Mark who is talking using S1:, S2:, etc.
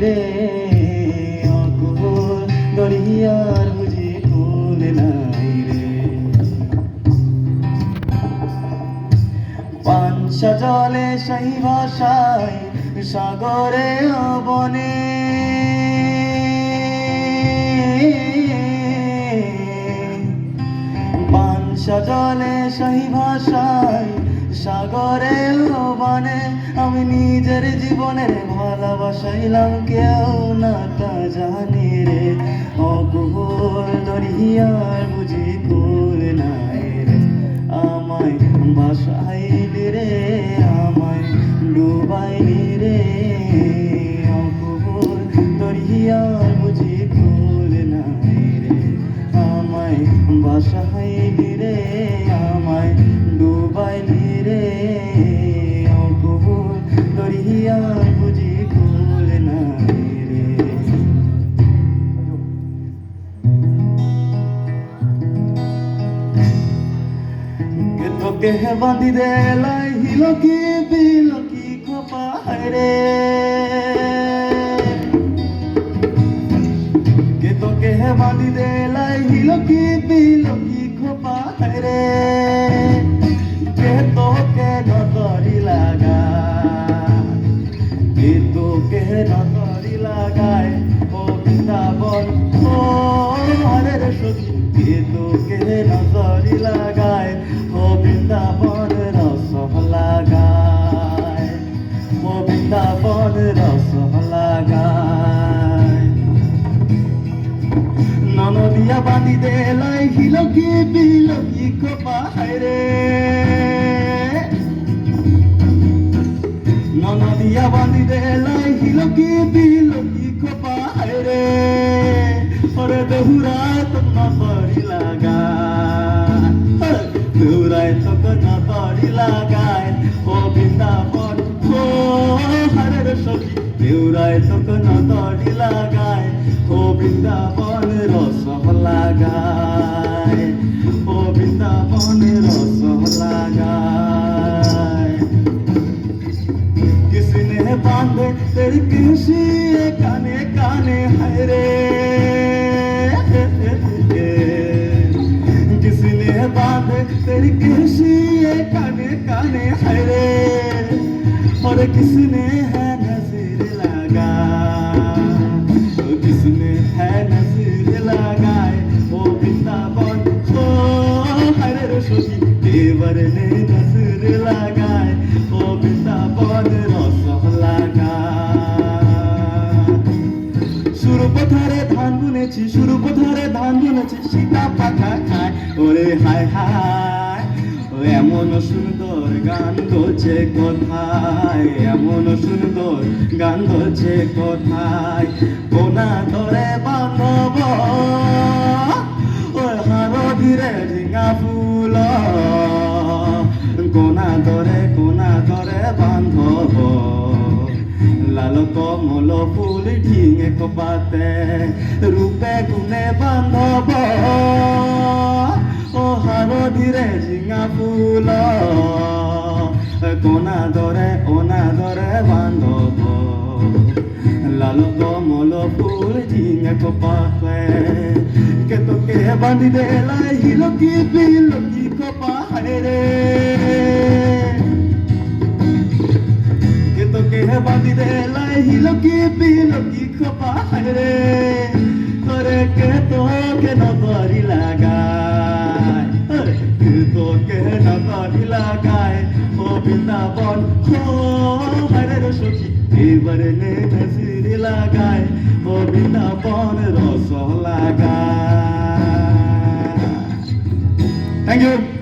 S1: রে অকুল দরিয়ার বুঝি কুল নাই রে পাঞ্চা জলে সেই ভাষায় সাগরে বনে পাঞ্চা জলে সেই ভাষায় সাগরে বনে আমি নিজের জীবনের ভালোবাসাইলাম কেউ না তা জানি রে অকুল দরিয়ার বুঝি কুল নাই রে আমায় ভাসাইলি রে আমায় ডুবাইলি রে অকুল দরিয়ার বুঝি কুল নাই রে আমায় ভাসাইলি রে আমায় ডুবাইলি রে অকুল দরিয়ার বুঝি কুল নাই রে তোকে বাঁধি দে লাই হিলকি বিলকি খোপায় রে কে তোকে বাঁধি দে লাই হিলকি বিলকি খোপায় রে কে তোকে নজরি লাগা কে তোকে নজরি লাগায় ও বৃন্দাবন ও হরের সখী কে তোকে নজরি লাগায় ও বৃন্দাবন রস লাগায় ও বৃন্দাবন রস লাগায় ননদিয়া বাঁধি দে লাই হিলকি বিলকি খোপায় রে ননদিয়া বাঁধি দে লাই হিলকি বিলকি খোপায় রে ওরে দেহুরায় তো নজরি লাগায় দেহুরায় তো নজরি লাগায় ও বৃন্দাবন ও হরের সখী দেহুরায় তো নজরি লাগায় ও বৃন্দাবন রস লাগায় ও বৃন্দাবন রস লাগায় किसने बांधे तेरी किसी काने काने है रे किसने बांधे तेरी किसी काने काने है रे और किसने है नजर लगा किसने है नजर लगाए ओ वृंदावन ओ हरे सखी देवर ने नजर लगाए ओ वृंदावन रस শুরু পথারে ধান বুনেছি শুরু পথারে ধান বুনেছি সীতা পাখা খায় ওরে হায় হায় ও এমন সুন্দর গান ধরছে কোথায় এমন সুন্দর গান ধরছে কোথায় কোনা ধরে বান্ধব ওই হার ধীরে ঝিঙা ফুল কোনা ধরে বান্ধব লাল কমল ফুল ঢিঙে কপাতে রূপে গুণে বান্ধব ও হার ধীরে ঝিঙা ফুল কোনা ধরে বান্ধব লাল কমল ফুল ঝিঙে কপাতে কে তোকে বাঁধি দে লাই হিলকি বিলকি কপায় রে তোকে বাঁধি দে লাই হিলকি বিলকি খোপায় রে তোরে কে তোকে নজরি লাগায় কে তোকে নজরি লাগায় ও বৃন্দাবন ও হরের সখী এবার নে নজরি লাগায় ও বৃন্দাবন রস লাগায়। Thank you.